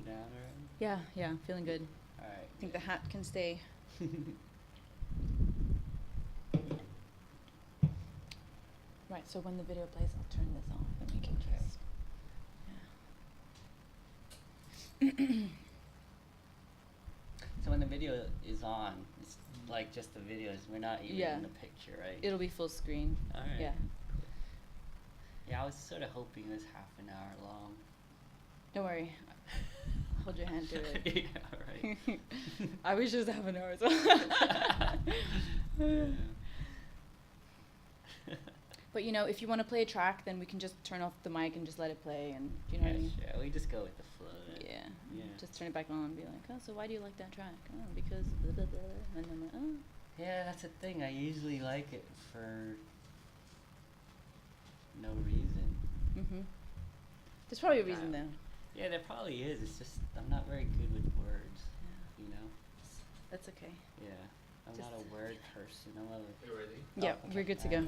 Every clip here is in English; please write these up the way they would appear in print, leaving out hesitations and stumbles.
down already? Yeah, yeah, feeling good. All right. I think the hat can stay. Right, so when the video plays, I'll turn this off and we can just... So when the video is on, it's like just the videos. We're not even in the picture, right? It'll be full screen. All right. Yeah. Yeah, I was sort of hoping it was half an hour long. Don't worry. Hold your hand to it. Yeah, right. I wish it was half an hour as well. But you know, if you want to play a track, then we can just turn off the mic and just let it play, and you know what I mean? Yeah, we just go with the flow. Yeah. Just turn it back on and be like, oh, so why do you like that track? Oh, because blah, blah, blah. And I'm like, oh. Yeah, that's the thing. I usually like it for no reason. There's probably a reason though. Yeah, there probably is. It's just I'm not very good with words. Yeah. You know. That's okay. Yeah, I'm not a word person. I'm a. You ready? Yeah, we're good to go. 1, 2,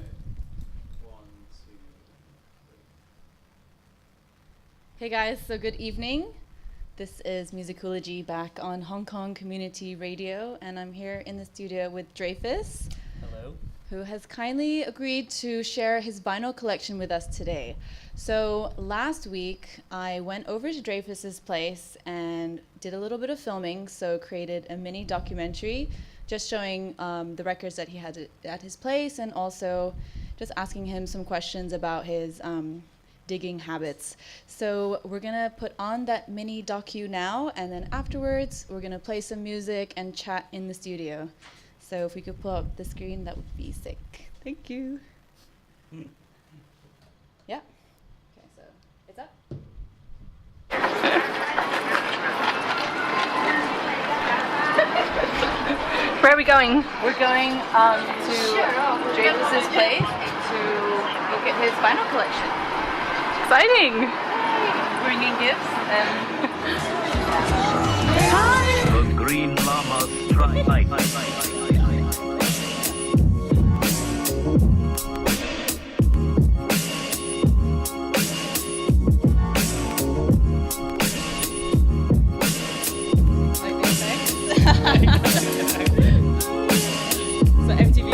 3. Hey guys, so good evening. This is Musicoology back on Hong Kong Community Radio, and I'm here in the studio with Dreyfus. Hello. Who has kindly agreed to share his vinyl collection with us today. So last week, I went over to Dreyfus's place and did a little bit of filming, so created a mini documentary just showing the records that he had at his place, and also just asking him some questions about his digging habits. So we're gonna put on that mini docu now, and then afterwards, we're gonna play some music and chat in the studio. So if we could pull up the screen, that would be sick. Thank you. Yeah. Okay, so it's up. Where are we going? We're going to Dreyfus's place to look at his vinyl collection. Exciting! Bringing gifts and... The green llama strike. So MTV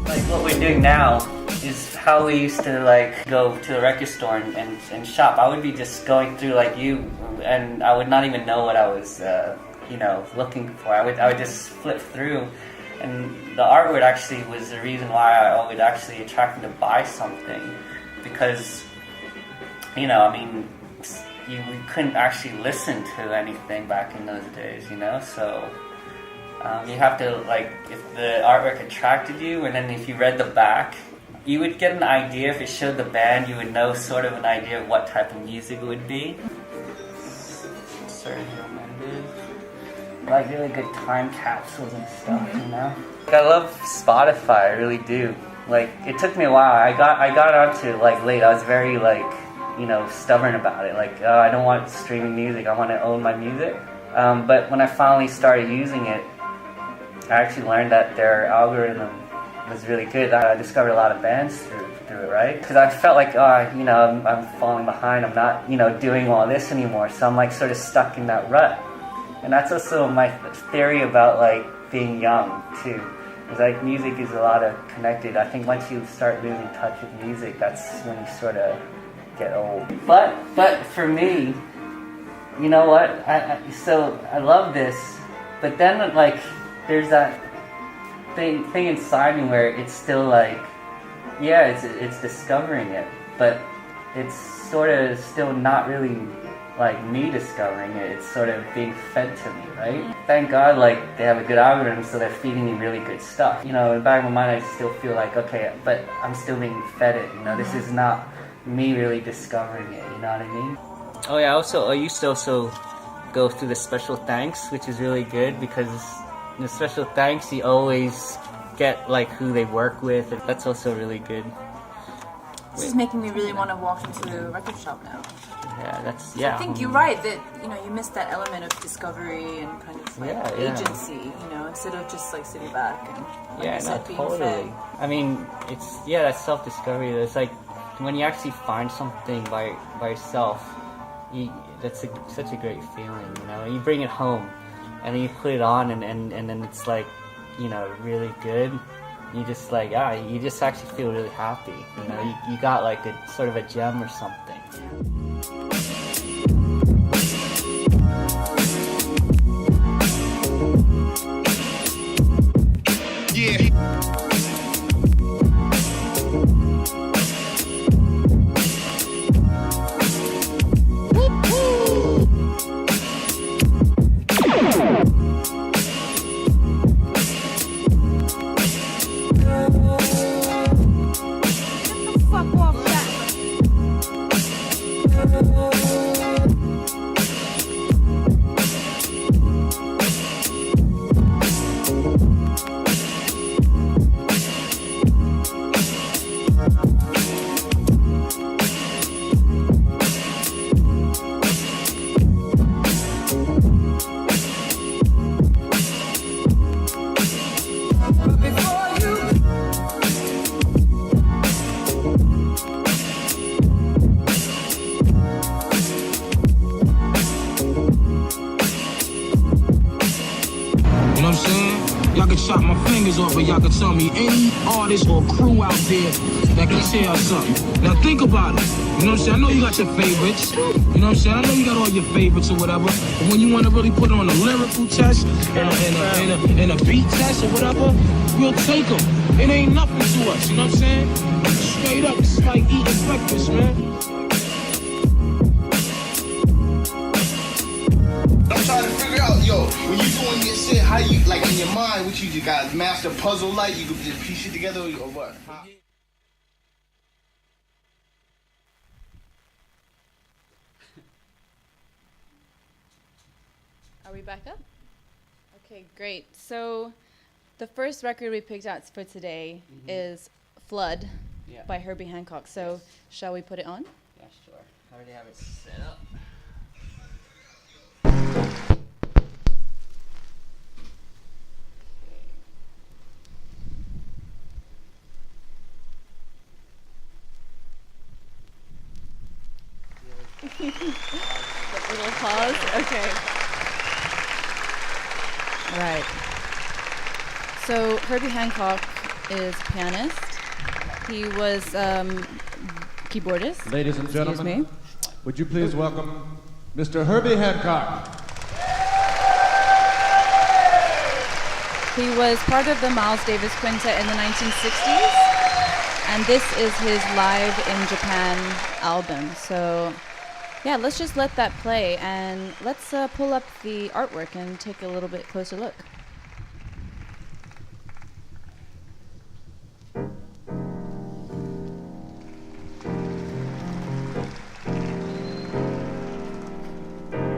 Like what we're doing now is how we used to like go to the record store and shop. I would be just going through like you, and I would not even know what I was, looking for. I would just flip through, and the artwork actually was the reason why I would actually attract me to buy something, because, we couldn't actually listen to anything back in those days, so you have to, like, if the artwork attracted you, and then if you read the back, you would get an idea. If it showed the band, you would know sort of an idea of what type of music it would be. Sergio Mendes, like really good time capsules and stuff, I love Spotify, I really do. Like, it took me a while. I got onto it like late. I was very like, stubborn about it. Like, I don't want streaming music. I want to own my music. But when I finally started using it, I actually learned that their algorithm was really good. I discovered a lot of bands through it, right? Because I felt like, I'm falling behind. I'm not, doing all this anymore. So I'm like sort of stuck in that rut. And that's also my theory about like being young too. It's like music is a lot of connected. I think once you start losing touch with music, that's when you sort of get old. But for me, you know what? So I love this, but then like there's that thing inside me where it's still like, yeah, it's discovering it, but it's sort of still not really like me discovering it. It's sort of being fed to me, right? Thank God, like they have a good algorithm, so they're feeding me really good stuff. In the back of my mind, I still feel like, okay, but I'm still being fed it. This is not me really discovering it. You know what I mean? Oh yeah. I used to also go through the special thanks, which is really good because in the special thanks you always get like who they work with, and that's also really good. This is making me really want to walk into the record shop now. Yeah, I think you're right that you missed that element of discovery and kind of like agency, instead of just like sitting back and like you said, being totally. fed. I mean, it's that's self-discovery. It's like when you actually find something by yourself, that's such a great feeling, you know. You bring it home, and then you put it on, and then it's like, you know, really good. You just like, you just actually feel really happy, you know. You got like a sort of a gem or something. Yeah. Y'all can chop my fingers off, but y'all can tell me any artist or crew out there that can tell something. Now think about it. You know what I'm saying? I know you got your favorites. You know what I'm saying? I know you got all your favorites or whatever. But when you want to really put on a lyrical test and a beat test or whatever, we'll take them. It ain't nothing to us. You know what I'm saying? Straight up, it's like eating breakfast, man. I'm trying to figure out, when you doing your shit, how you, like, in your mind, what you just got master puzzle like, you can just piece it together or what? Are we back up? Okay, great. So the first record we picked out for today is Flood by Herbie Hancock. So shall we put it on? Yeah, sure. I already have it set up. That little pause. Okay. Right. So Herbie Hancock is a pianist. He was keyboardist. Ladies and Excuse gentlemen, me. would you please welcome Mr. Herbie Hancock. He was part of the Miles Davis Quintet in the 1960s, and this is his Live in Japan album. So yeah, let's just let that play, and let's pull up the artwork and take a little bit closer look.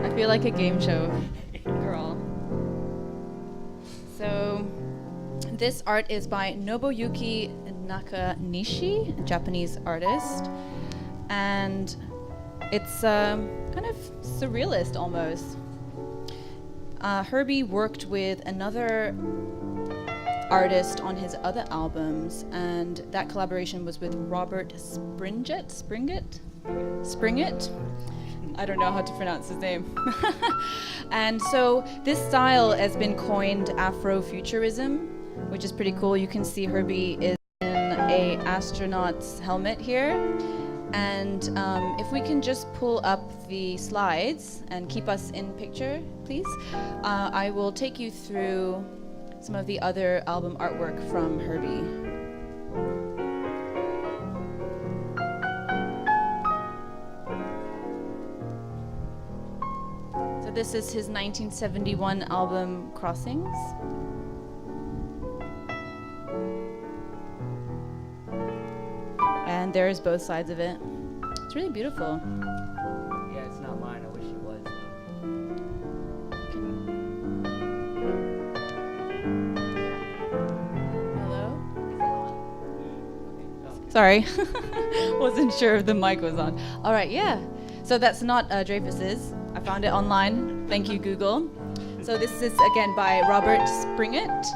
I feel like a game show girl. So this art is by Nobuyuki Nakanishi, a Japanese artist, and it's kind of surrealist almost. Herbie worked with another artist on his other albums, and that collaboration was with Robert Springett? I don't know how to pronounce his name. And so this style has been coined Afrofuturism, which is pretty cool. You can see Herbie is in a astronaut's helmet here. And if we can just pull up the slides and keep us in picture, please, I will take you through some of the other album artwork from Herbie. So this is his 1971 album, Crossings. And there's both sides of it. It's really beautiful. Yeah, it's not mine. I wish it was. Hello? Sorry. Wasn't sure if the mic was on. All right, yeah. So that's not Dreyfus's. I found it online. Thank you, Google. So this is, again, by Robert Springett.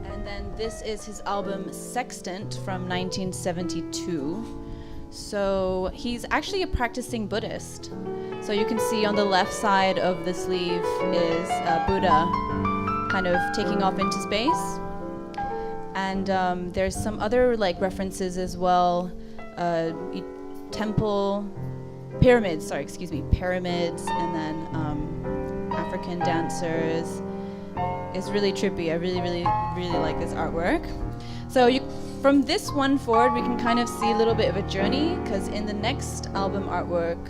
And then this is his album Sextant from 1972. So he's actually a practicing Buddhist. So you can see on the left side of the sleeve is Buddha kind of taking off into space. And there's some other like references as well. Pyramids, and then African dancers. It's really trippy. I really like this artwork. So from this one forward, we can kind of see a little bit of a journey, because in the next album artwork,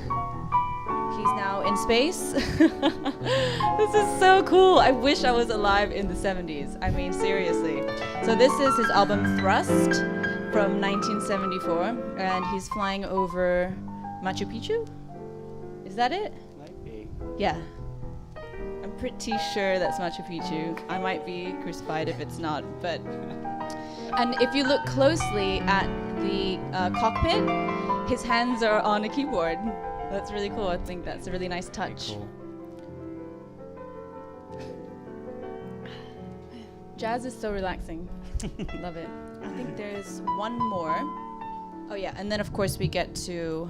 he's now in space. This is so cool. I wish I was alive in the 70s. I mean, seriously. So this is his album Thrust from 1974, and he's flying over Machu Picchu? Is that it? Might be. Yeah. I'm pretty sure that's Machu Picchu. I might be crucified if it's not, but... And if you look closely at the cockpit, his hands are on a keyboard. That's really cool. I think that's a really nice touch. Cool. Jazz is so relaxing. Love it. I think there's one more. Oh yeah, and then of course we get to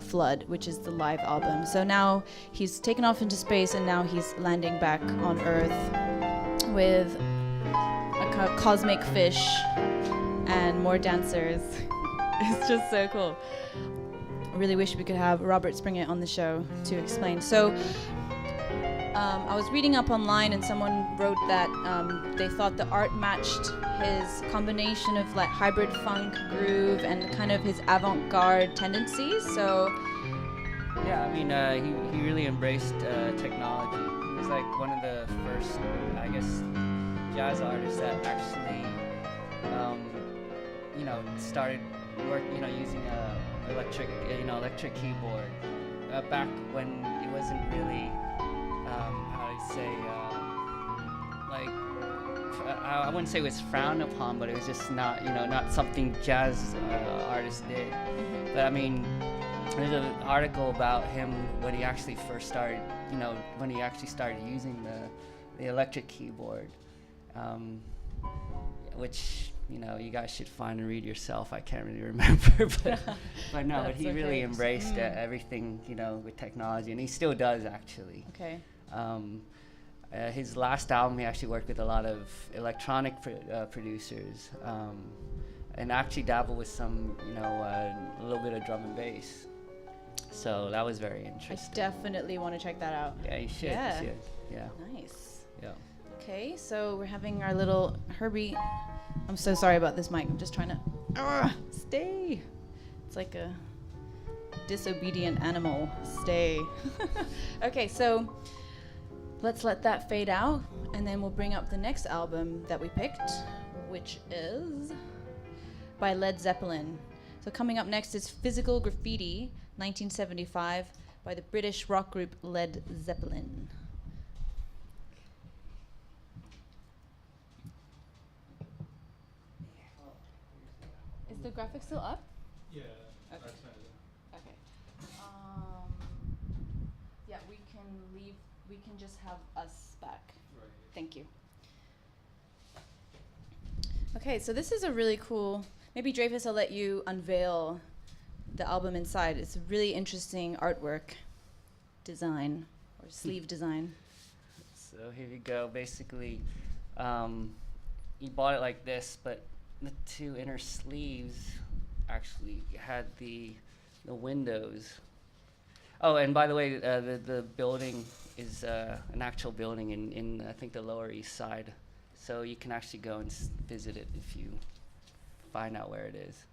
Flood, which is the live album. So now he's taken off into space, and now he's landing back on Earth with a cosmic fish and more dancers. It's just so cool. I really wish we could have Robert Springer on the show to explain. So I was reading up online, and someone wrote that they thought the art matched his combination of like hybrid funk groove and kind of his avant-garde tendencies. So yeah, I mean, he really embraced technology. He was like one of the first, I guess, jazz artists that actually, started using electric keyboard back when it wasn't really, I wouldn't say it was frowned upon, but it was just not something jazz artists did. But I mean, there's an article about him when he actually first started, when he actually started using the electric keyboard, which you guys should find and read yourself. I can't really remember, but he really embraced everything with technology, and he still does actually. Okay. His last album, he actually worked with a lot of electronic producers, and actually dabbled with some, a little bit of drum and bass. So that was very interesting. I definitely want to check that out. Yeah, you should. Yeah. You should. Yeah. Nice. Yeah. Okay, so we're having our little Herbie. I'm so sorry about this mic. I'm just trying to stay. It's like a disobedient animal. Stay. Okay, so let's let that fade out, and then we'll bring up the next album that we picked, which is by Led Zeppelin. So coming up next is Physical Graffiti, 1975, by the British rock group Led Zeppelin. Is the graphic still up? Yeah. Okay. Okay. Yeah, we can leave. We can just have us back. Right. Thank you. Okay, so this is a really cool. Maybe Dreyfus, I'll let you unveil the album inside. It's a really interesting artwork design or sleeve design. So here you go. Basically, you bought it like this, but the two inner sleeves actually had the windows. Oh, and by the way, the building is an actual building in I think the Lower East Side, so you can actually go and visit it if you find out where it is.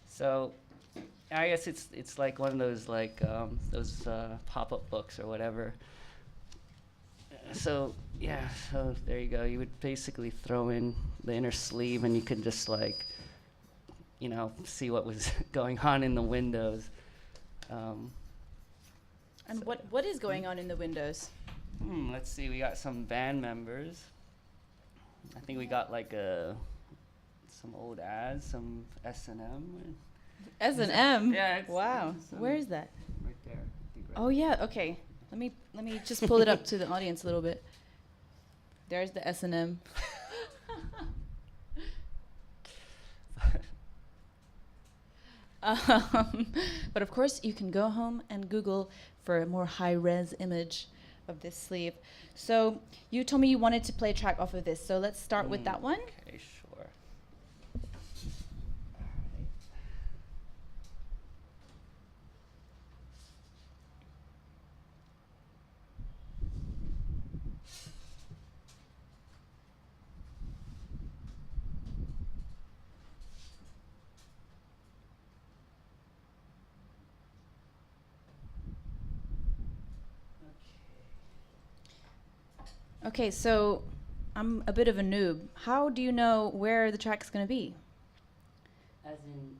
So I guess it's like one of those those pop-up books or whatever. So yeah, so there you go. You would basically throw in the inner sleeve, and you could just see what was going on in the windows. And what is going on in the windows? Let's see. We got some band members. I think we got some old ads, some S&M. S&M? Yeah. Wow. Where is that? Right there. I think right Oh yeah. Okay. Let me just pull it up to the audience a little bit. There's the S&M. But of course, you can go home and Google for a more high-res image of this sleeve. So you told me you wanted to play a track off of this, so let's start with that one. Okay, sure. Okay, so I'm a bit of a noob. How do you know where the track's going to be? As in,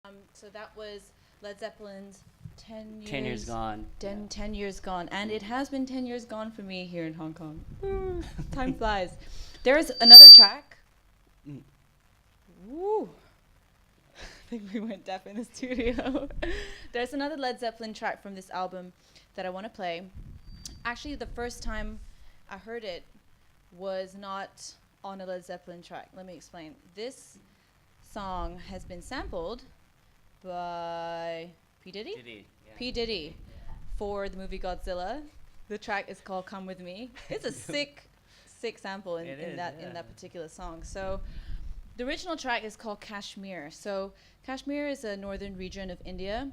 So that was Led Zeppelin's 10 years, 10 years gone. 10 years gone. And it has been 10 years gone for me here in Hong Kong. Time flies. There's another track. Woo! I think we went deaf in the studio. There's another Led Zeppelin track from this album that I want to play. Actually, the first time I heard it was not on a Led Zeppelin track. Let me explain. This song has been sampled by P. Diddy? P. Diddy for the movie Godzilla. The track is called Come With Me. It's a sick sample in that particular song. So the original track is called Kashmir. So Kashmir is a northern region of India,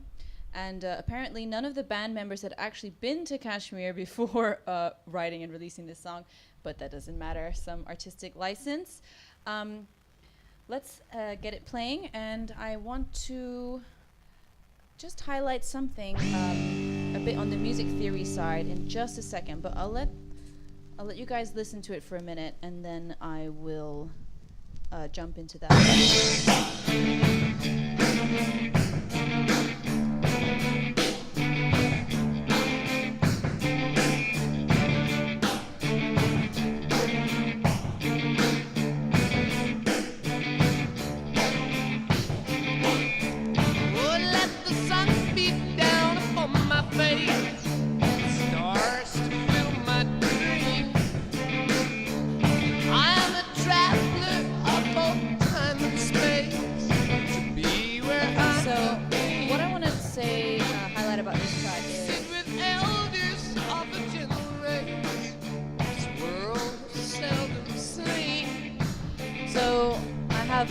and apparently none of the band members had actually been to Kashmir before writing and releasing this song, but that doesn't matter. Some artistic license. Let's get it playing, and I want to just highlight something a bit on the music theory side in just a second, but I'll let you guys listen to it for a minute, and then I will jump into that.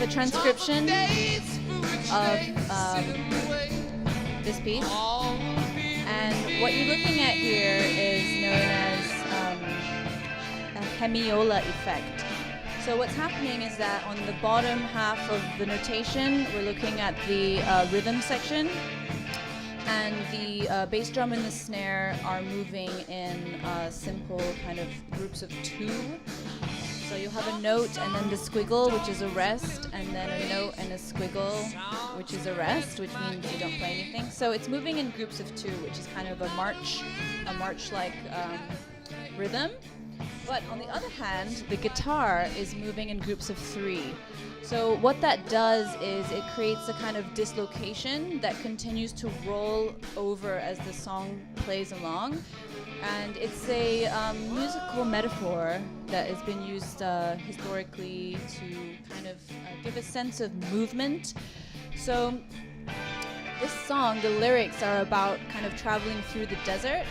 A transcription of this piece, and what you're looking at here is known as a hemiola effect. So what's happening is that on the bottom half of the notation, we're looking at the rhythm section, and the bass drum and the snare are moving in simple kind of groups of two. So you'll have a note and then the squiggle, which is a rest, and then a note and a squiggle, which is a rest, which means you don't play anything. So it's moving in groups of two, which is kind of a march-like rhythm. But on the other hand, the guitar is moving in groups of three. So what that does is it creates a kind of dislocation that continues to roll over as the song plays along. And it's a musical metaphor that has been used historically to kind of give a sense of movement. So this song, the lyrics are about kind of traveling through the desert.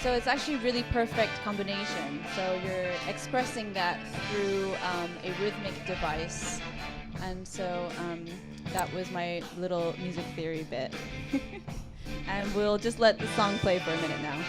So it's actually a really perfect combination. So you're expressing that through a rhythmic device. And so that was my little music theory bit. And we'll just let the song play for a minute now.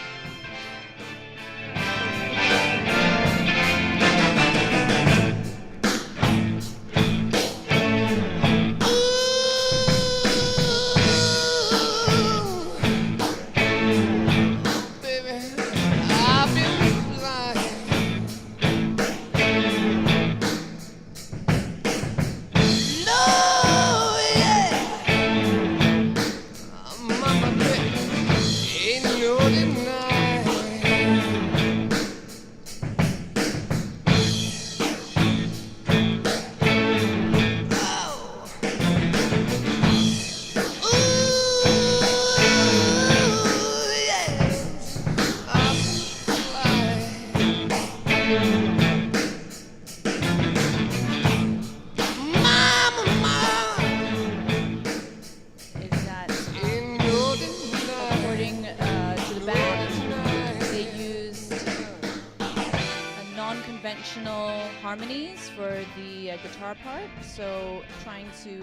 Harmonies for the guitar part, so trying to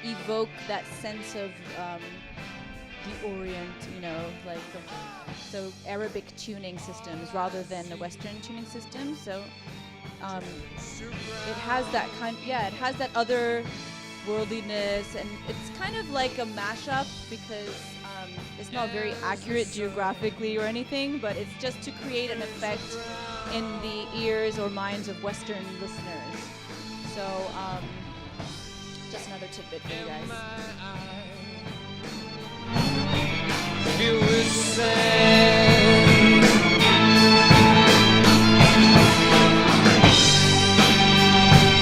evoke that sense of the Orient, like so Arabic tuning systems rather than the Western tuning systems. So it has that it has that other worldliness, and it's kind of like a mashup because it's not very accurate geographically or anything, but it's just to create an effect in the ears or minds of Western listeners. So just another another tidbit for you guys.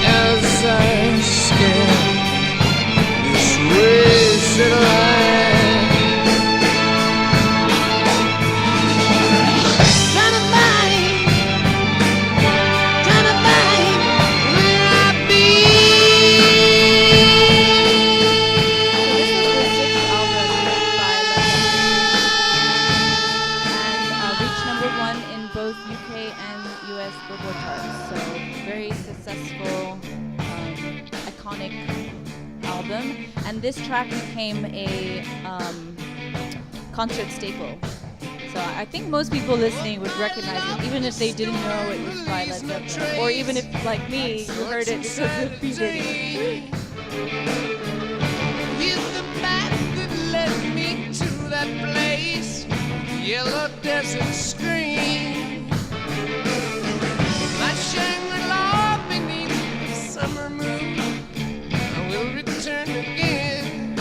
As I scan this wasted life, trying to find where I've been. So this was the sixth album by Led Zeppelin, and reached #1 in both UK and US Billboard charts. So very successful, iconic album. And this track became a concert staple. So I think most people listening would recognize it, even if they didn't know it was by Led Zeppelin, or even if, like me, you heard it because of P. Diddy. Here's the path that led me to that place, yellow desert screen. My Shangri-La beneath the summer moon, I will return again.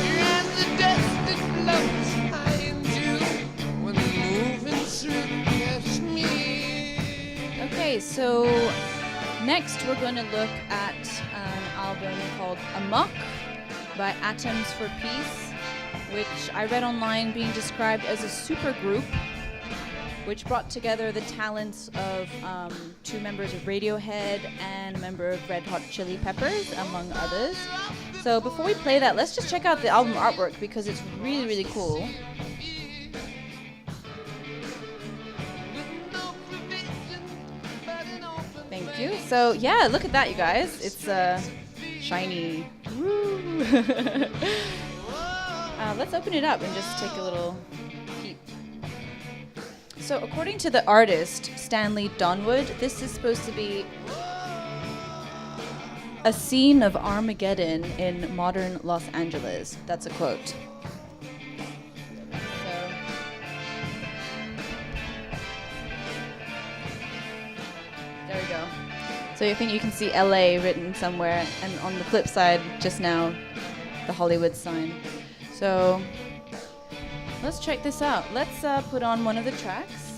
You're as the dust that floats high into when moving through Kashmir. Okay, so next we're going to look at an album called Amok by Atoms for Peace, which I read online being described as a supergroup which brought together the talents of 2 members of Radiohead and a member of Red Hot Chili Peppers, among others. So before we play that, let's just check out the album artwork because it's really, really cool. Thank you. So yeah, look at that, you guys. It's shiny. Woo. Let's open it up and just take a little peep. So according to the artist, Stanley Donwood, this is supposed to be a scene of Armageddon in modern Los Angeles. That's a quote. There we go. So I think you can see LA written somewhere, and on the flip side, just now, the Hollywood sign. So let's check this out. Let's put on one of the tracks.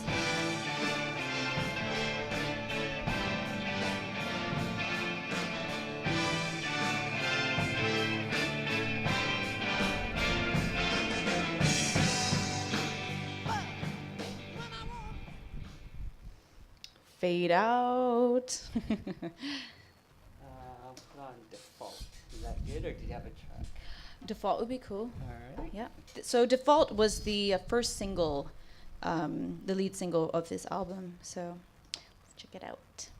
Fade out. I'll put on Default. Is that good, or do you have a track? Default would be cool. Alright. Yeah. So Default was the first single, the lead single of this album. So let's check it out.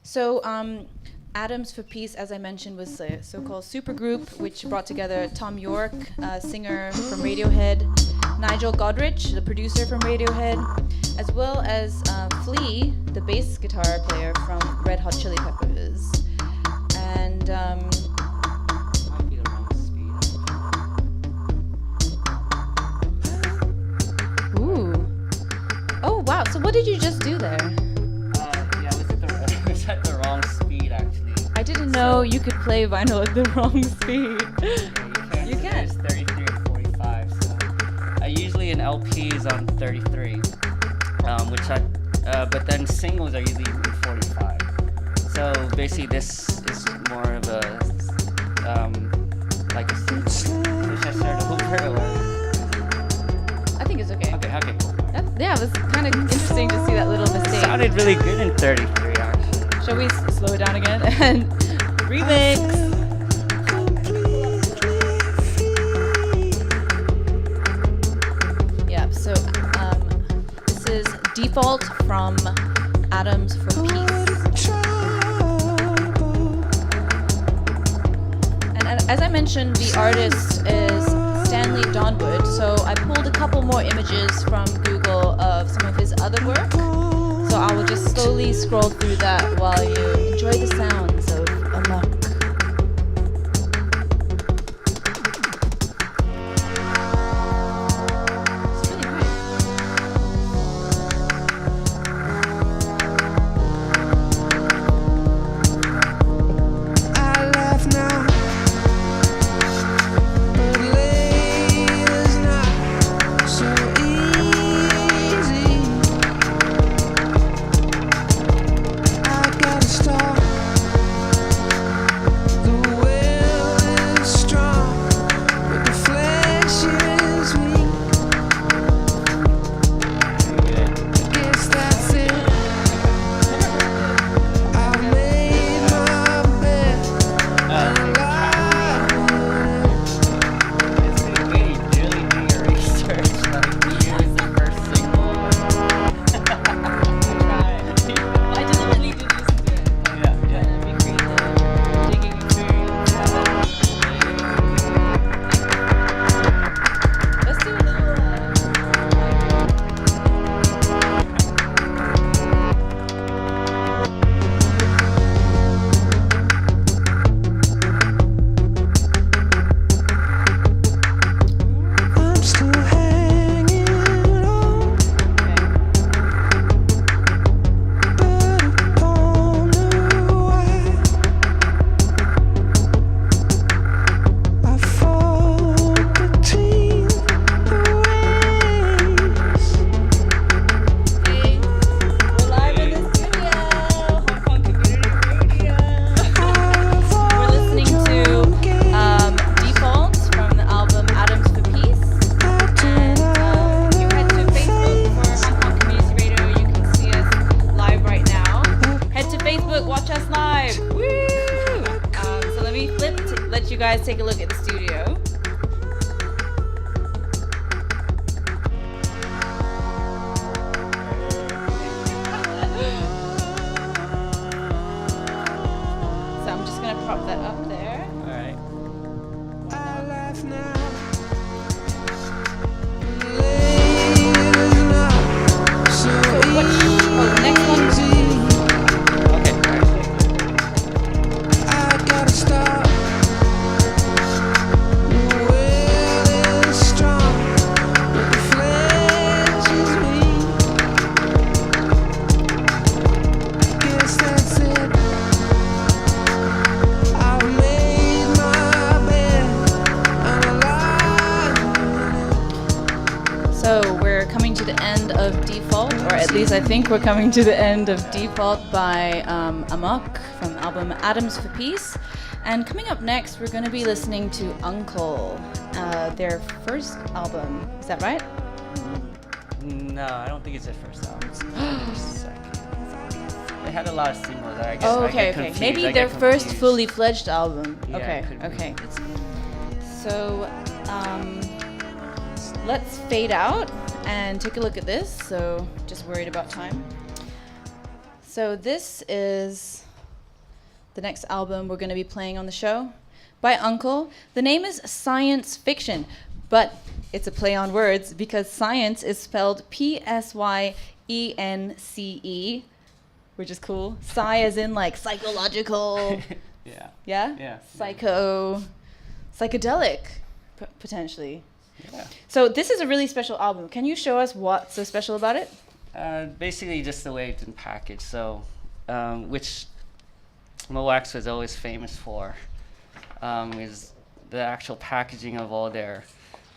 So Atoms for Peace, as I mentioned, was a so-called supergroup which brought together Tom York, singer from Radiohead, Nigel Godrich, the producer from Radiohead, as well as Flea, the bass guitar player from Red Hot Chili Peppers. And Might be the wrong speed. ooh. Oh wow, so what did you just do there? Yeah, was at the wrong speed actually. I didn't know you could play vinyl at the wrong speed. You can. It's 33 and 45. So I usually in LPs on 33, but then singles are usually in 45. So basically, this is more of a like a single. Which I started over. I think it's okay. Okay, cool. Yeah, it was kind of interesting to see that little mistake. Sounded really good in 33 actually. Shall we slow it down again? And remix. Yeah, so this is Default from Atoms for Peace. And as I mentioned, the artist is Stanley Donwood, so I pulled a couple more images from Google of some of his other work. So I will just slowly scroll through that while you enjoy the sounds of Amok. It's really great. the end of Default, or at least I think we're coming to the end of Default by Amok from the album Atoms for Peace. And coming up next, we're going to be listening to Uncle, their first album. Is that right? No, I don't think it's their first album. It's their second. They had a lot of singles. I guess. Oh, I okay, get okay. confused. Maybe I their get first confused. fully fledged album. Yeah, Okay, could be. okay. So, let's fade out and take a look at this. So, just worried about time. So, this is the next album we're going to be playing on the show by Uncle. The name is Science Fiction, but it's a play on words because science is spelled Psyyence, which is cool. Sci as in like psychological. Yeah. Yeah? Yeah. Psychedelic, potentially. Yeah. So this is a really special album. Can you show us what's so special about it? Basically, just the way it's been packaged. So, which Moax was always famous for, is the actual packaging of all their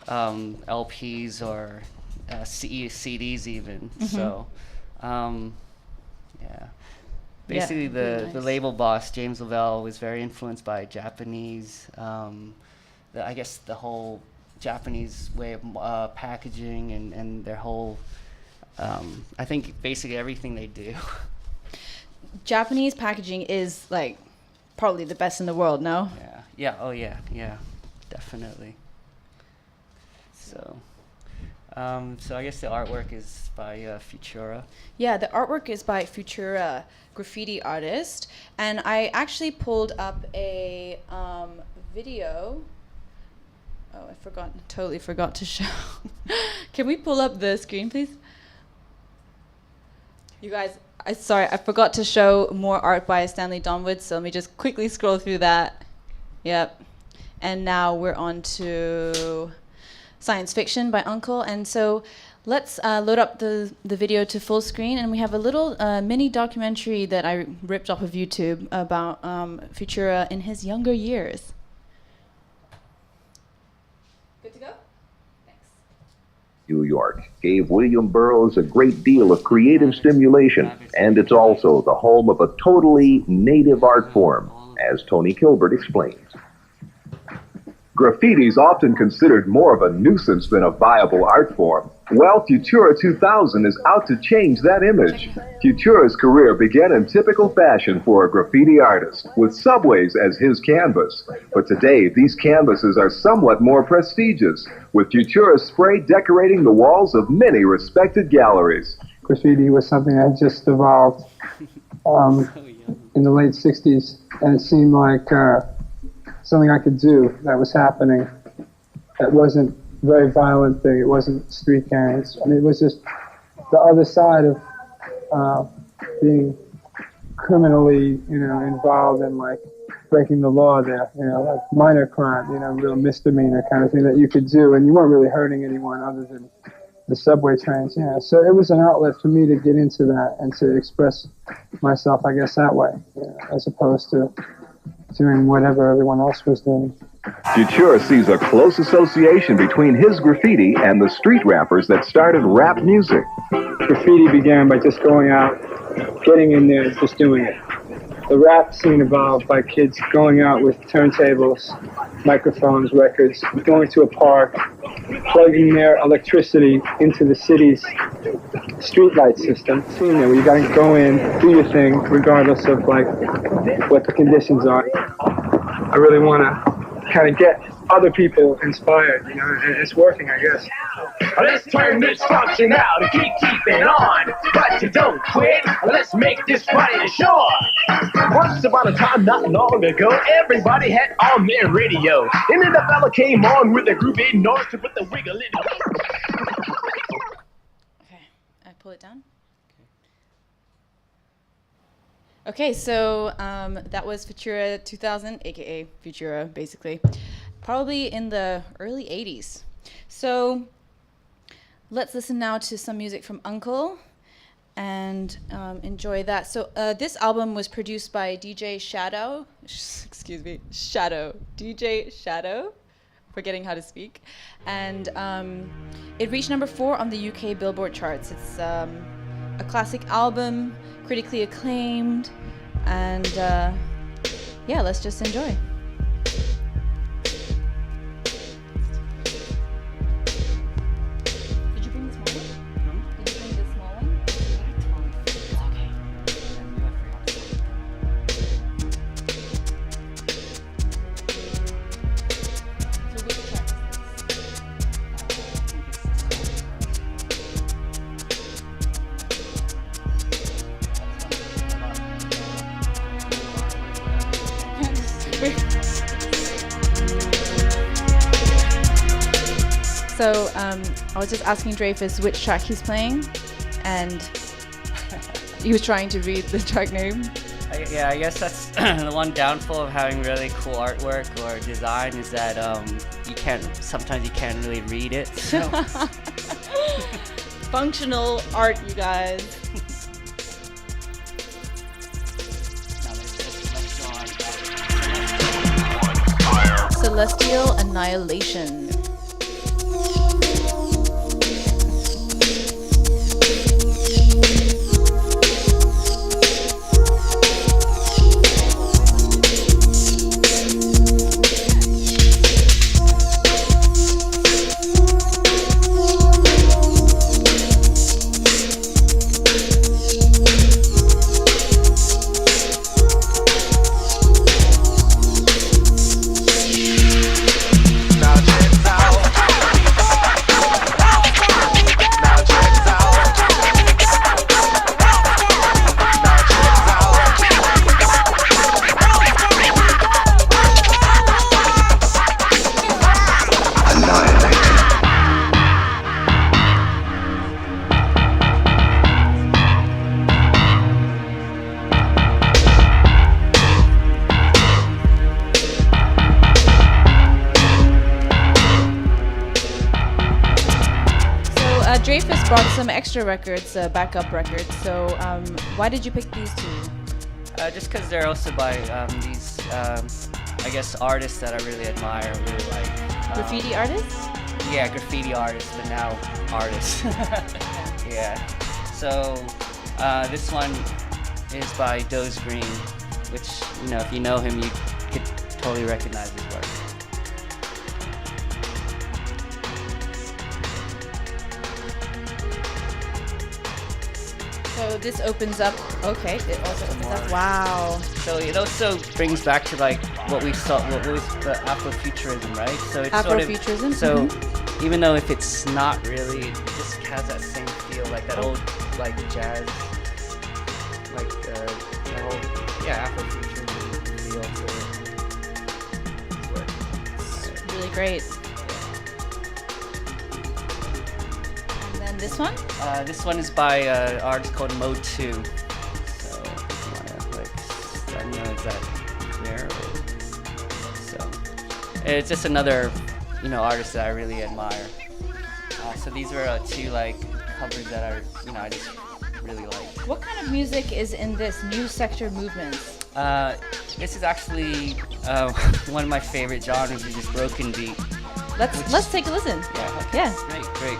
LPs or CDs even. Mm-hmm. So, yeah. Basically, really nice. the label boss, James Lavelle, was very influenced by Japanese, I guess the whole Japanese way of packaging and their whole, I think basically everything they do. Japanese packaging is like probably the best in the world, no? Yeah. Yeah. Oh, yeah. Yeah. Definitely. So, so I guess the artwork is by Futura. Yeah, the artwork is by Futura, graffiti artist, and I actually pulled up a video. Oh, totally forgot to show. Can we pull up the screen, please? You guys, I forgot to show more art by Stanley Donwood, so let me just quickly scroll through that. Yep. And now we're on to Science Fiction by Uncle. And so let's load up the video to full screen, and we have a little mini documentary that I ripped off of YouTube about Futura in his younger years. Good to go? Thanks. New York gave William Burroughs a great deal of creative stimulation, and it's also the home of a totally native art form, as Tony Kilbert explains. Graffiti's often considered more of a nuisance than a viable art form. Well, Futura 2000 is out to change that image. Futura's career began in typical fashion for a graffiti artist, with subways as his canvas. But today, these canvases are somewhat more prestigious, with Futura's spray decorating the walls of many respected galleries. Graffiti was something that just evolved in the late 60s, and it seemed like something I could do that was happening. That wasn't a very violent thing. It wasn't street gangs. I mean, it was just the other side of being criminally, involved in like breaking the law there. Like minor crime, real misdemeanor kind of thing that you could do, and you weren't really hurting anyone other than the subway trains. So it was an outlet for me to get into that and to express myself, I guess, that way, as opposed to doing whatever everyone else was doing. Futura sees a close association between his graffiti and the street rappers that started rap music. Graffiti began by just going out, getting in there, and just doing it. The rap scene evolved by kids going out with turntables, microphones, records, going to a park, plugging their electricity into the city's streetlight system. Where you gotta go in, do your thing, regardless of like what the conditions are. I really want to kind of get other people inspired, and it's working, I guess. Let's turn this function out and keeping on, but you don't quit. Let's make this party to shore. Once upon a time, not long ago, everybody had on their radio. And then the fella came on with a groovy noise to put the wiggle in. Okay, I pull it down. Okay, so that was Futura 2000, aka Futura, basically. Probably in the early 80s. So let's listen now to some music from Uncle and enjoy that. So this album was produced by DJ Shadow. DJ Shadow. forgetting how to speak. And it reached number 4 on the UK Billboard charts. It's a classic album, critically acclaimed, and yeah, let's just enjoy. Did you bring the small one? Did you bring the small one? So which track So I was just asking Dreyfus which track he's playing, and he was trying to read the track name. Yeah, I guess that's the one downfall of having really cool artwork or design is that sometimes you can't really read it. So. Functional art, you guys. Celestial Annihilation. Dreyfus brought some extra records, backup records. So why did you pick these two? Just because they're also by these, I guess, artists that I really admire, really like. Graffiti artists? Yeah, graffiti artists, but now artists. Yeah. So this one is by Doze Green, which, you know, if you know him, you could totally recognize his work. So this opens up. Okay, it also opens up. Wow. So it also brings back to like what we saw, what was the Afrofuturism, right? So it's Afrofuturism. Sort of, so even though if it's not really, it just has that same feel, like that old like jazz, like the whole Afrofuturism feel to it. It's really great. This one? This one is by an artist called Mode 2. So if you want to, like, I don't know, is that clear? So it's just another, you know, artist that I really admire. So these were two like covers that are, you know, I just really like. What kind of music is in this new sector movement? This is actually one of my favorite genres, is just broken beat. Let's take a listen. Yeah. Okay. Yeah. Great.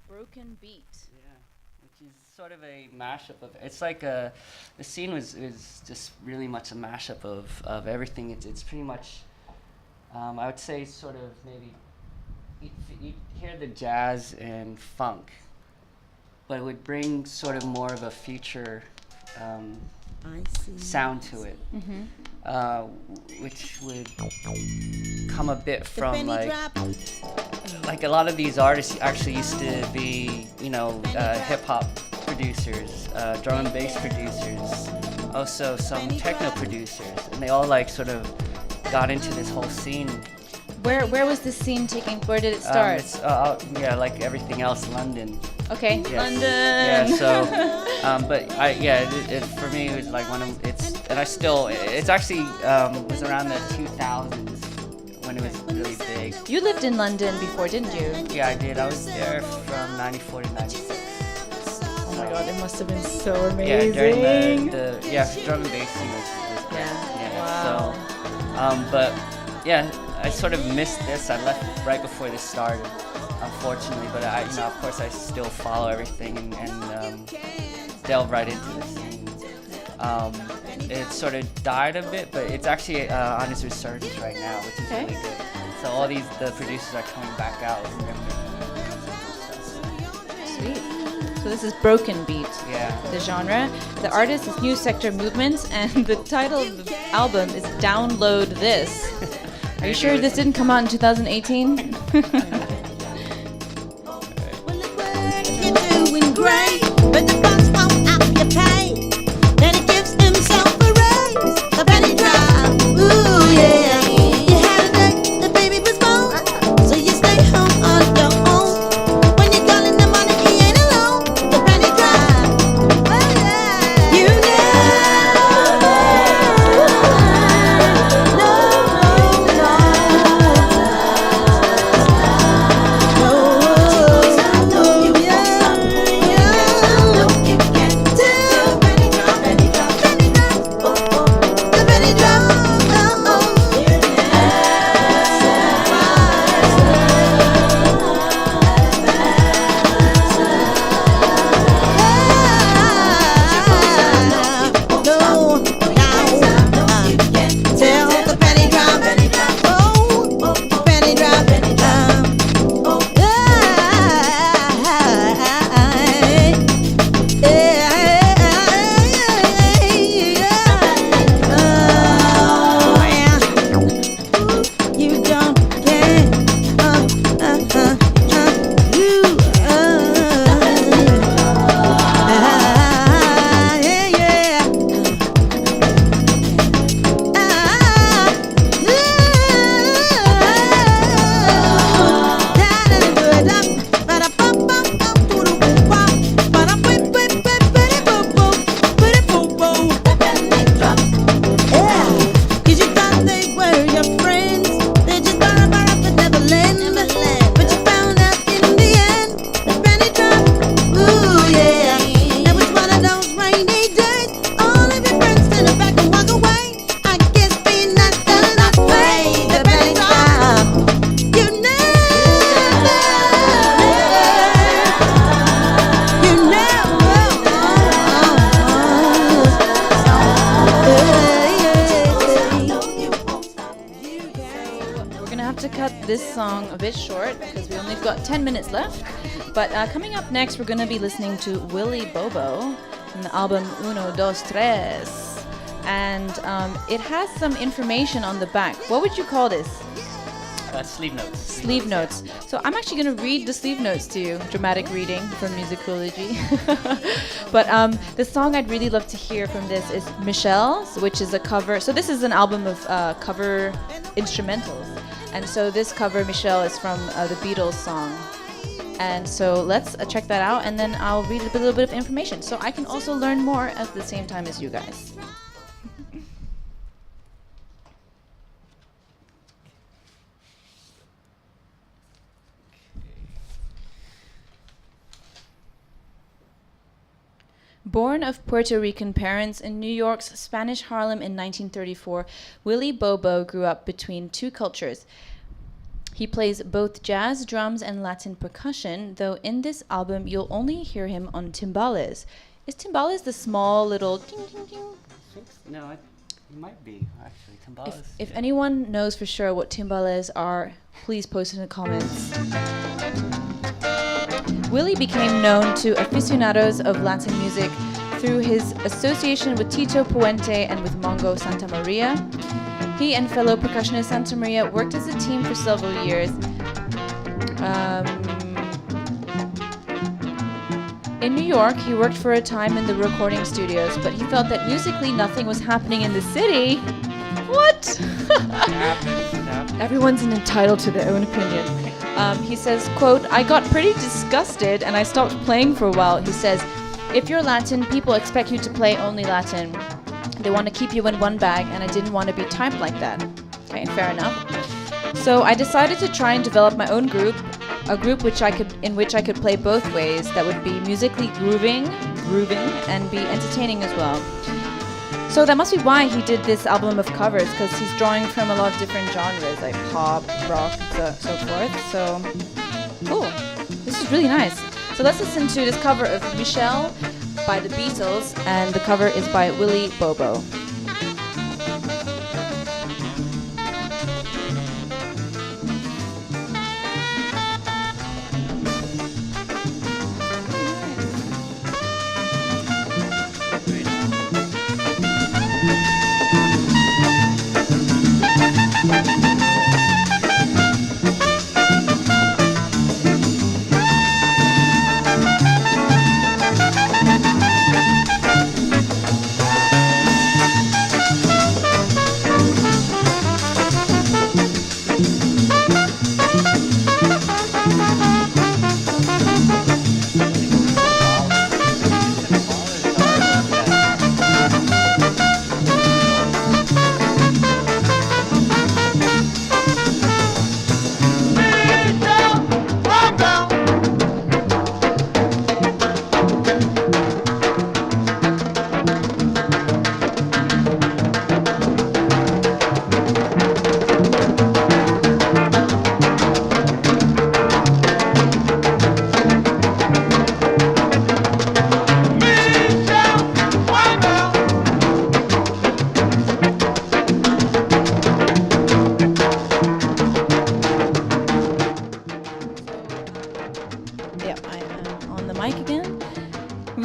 Broken beat. Yeah, which is sort of a mashup of. It's like the scene is just really much a mashup of everything. It's pretty much, I would say, sort of maybe you hear the jazz and funk, but it would bring sort of more of a future sound to it, which would come a bit from like a lot of these artists actually used to be, you know, hip-hop producers, drum and bass producers, also some techno producers, and they all like sort of got into this whole scene. Where was this scene taking? Where did it start? It's like everything else, London. Okay, yes. London. Yeah, so, but it for me it was like it's actually was around the 2000s when it was really big. You lived in London before, didn't you? Yeah, I did. I was there from '94 to '96. Oh my god, it must have been so amazing. Yeah, during the drum and bass scene was great. Yeah. Wow. So, but yeah, I sort of missed this. I left right before this started, unfortunately. But I, of course, I still follow everything and delve right into this scene. It sort of died a bit, but it's actually on its resurgence right now, which is really good. So all the producers are coming back out. Sweet. So this is Broken Beat, the genre. The artist is New Sector Movements, and the title of the album is Download This. Are you sure this didn't come out in 2018? You're doing great, but the boss won't up your pay. Then he gives himself a raise, the penny drop. Ooh yeah, you had a day, the baby was born, so you stay home on your own. When you're calling the money, he ain't alone. The penny drop. Oh yeah, you this song a bit short because we only got 10 minutes left. But coming up next, we're going to be listening to Willie Bobo from the album Uno, Dos, Tres. And it has some information on the back. What would you call this? Sleeve notes. Sleeve notes. So I'm actually going to read the sleeve notes to you. Dramatic reading from Musicoology. But the song I'd really love to hear from this is Michelle's, which is a cover. So this is an album of cover instrumentals. And so this cover, Michelle, is from the Beatles song. And so let's check that out, and then I'll read a little bit of information so I can also learn more at the same time as you guys. Born of Puerto Rican parents in New York's Spanish Harlem in 1934, Willie Bobo grew up between two cultures. He plays both jazz, drums, and Latin percussion, though in this album you'll only hear him on timbales. Is timbales the small little ding, ding, ding? No, it might be, actually. Timbales. If anyone knows for sure what timbales are, please post in the comments. Willie became known to aficionados of Latin music through his association with Tito Puente and with Mongo Santa Maria. He and fellow percussionist Santa Maria worked as a team for several years. In New York, he worked for a time in the recording studios, but he felt that musically nothing was happening in the city. What? Everyone's entitled to their own opinion. He says, quote, I got pretty disgusted and I stopped playing for a while. He says, if you're Latin, people expect you to play only Latin. They want to keep you in one bag, and I didn't want to be typed like that. Okay, fair enough. So I decided to try and develop my own group, a group in which I could play both ways, that would be musically grooving grooving and be entertaining as well. So that must be why he did this album of covers, because he's drawing from a lot of different genres like pop, rock, and so forth. So, cool. This is really nice. So let's listen to this cover of Michelle by the Beatles, and the cover is by Willie Bobo.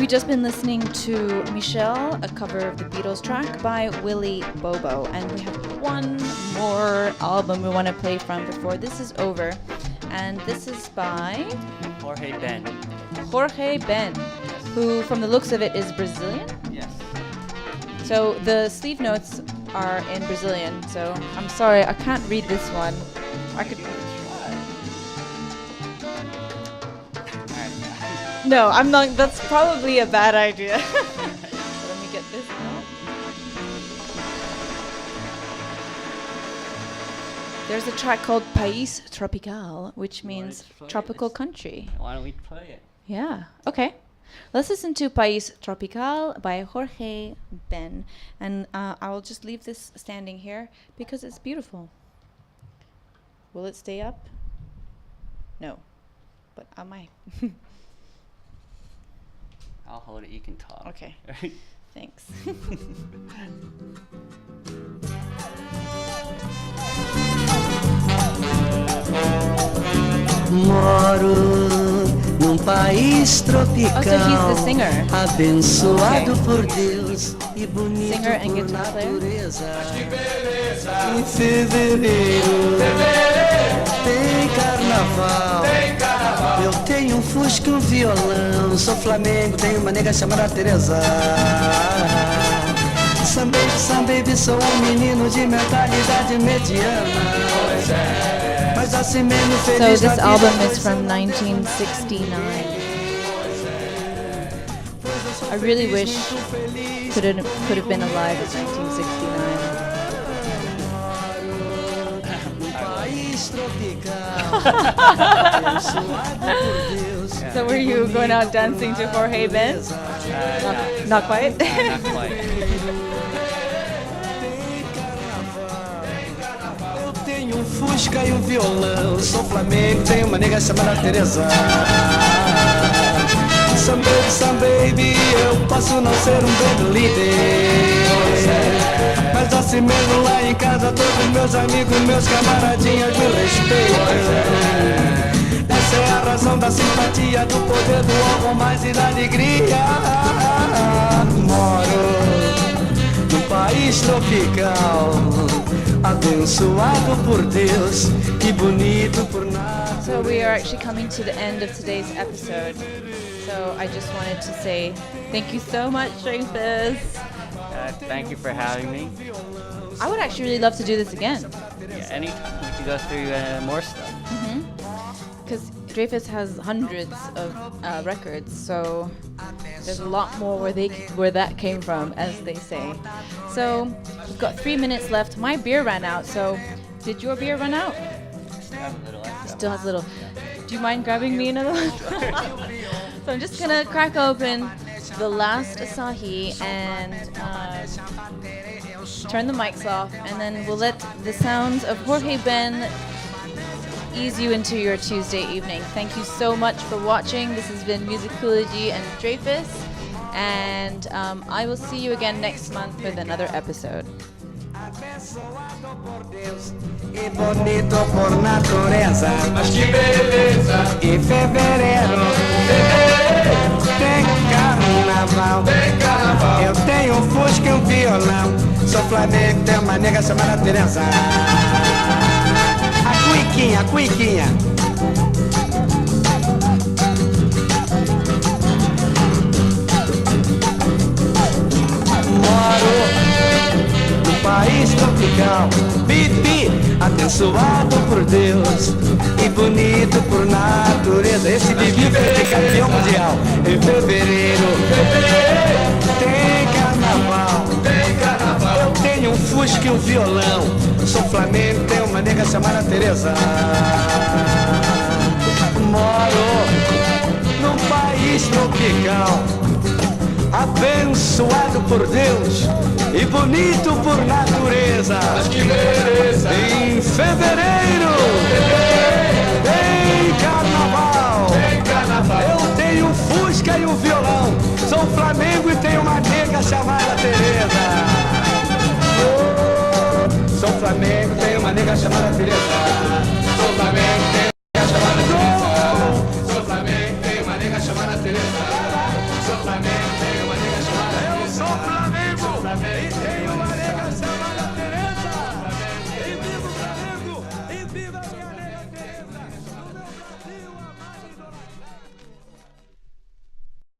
Just been listening to Michelle, a cover of the Beatles track by Willie Bobo, and we have one more album we want to play from before this is over, and this is by Jorge Ben. Jorge Ben, who from the looks of it is Brazilian. Yes. So the sleeve notes are in Brazilian, so I'm sorry, I can't read this one. I could. No, I'm not. That's probably a bad idea. Let me get this out. There's a track called País Tropical, which means tropical country. Why don't we play it? Yeah. Okay. Let's listen to País Tropical by Jorge Ben. And I'll just leave this standing here because it's beautiful. Will it stay up? No. But I might. I'll hold it, you can talk. Okay. Thanks. Moro num país tropical, abençoado por Deus e bonito por natureza. Em fevereiro tem carnaval. Eu tenho um fusca e um violão. Sou Flamengo, tenho uma nega chamada Teresa. Some baby, sou um menino de mentalidade mediana. Mas assim mesmo feliz. So this album is from 1969. I really wish could have been alive in 1969. So were you going out dancing to Jorge Ben? Not quite? Not quite. Eu tenho um fusca e um violão. Sou Flamengo, tenho uma nega chamada Teresa. Some baby, eu posso não ser um bad líder, mas assim mesmo lá em casa todos meus amigos, meus camaradinhas me respeitam. Essa é a razão da simpatia, do poder do algo mais e da alegria. Moro num país tropical, abençoado por Deus e bonito por nada. So we are actually coming to the end of today's episode. So I just wanted to say thank you so much, Dreyfus. Thank you for having me. I would actually really love to do this again. Yeah, anytime. We could go through more stuff. Because Dreyfus has hundreds of records, so there's a lot more where that came from, as they say. So we've got 3 minutes left. My beer ran out, so did your beer run out? Still has a little. Do you mind grabbing me another one? So I'm just gonna crack open the last Asahi and turn the mics off, and then we'll let the sounds of Jorge Ben ease you into your Tuesday evening. Thank you so much for watching. This has been Musicoology and Dreyfus, and I will see you again next month with another episode. Abençoado por Deus e bonito por natureza. Mas que beleza! E fevereiro tem carnaval. Eu tenho um fusca e um violão. Sou Flamengo, tenho uma nega chamada Teresa. A cuiquinha, a cuiquinha. País tropical, pipi, abençoado por Deus e bonito por natureza. Esse Bibi foi campeão mundial. Em fevereiro tem carnaval. Eu tenho um fusca e um violão. Sou Flamengo, tenho uma nega chamada Teresa. Moro num país tropical, abençoado por Deus e bonito por natureza. Mas que beleza! Em fevereiro tem carnaval. Eu tenho um fusca e um violão. Sou Flamengo e tenho uma nega chamada Teresa. Sou Flamengo, tenho uma nega chamada Teresa. Sou Flamengo, tenho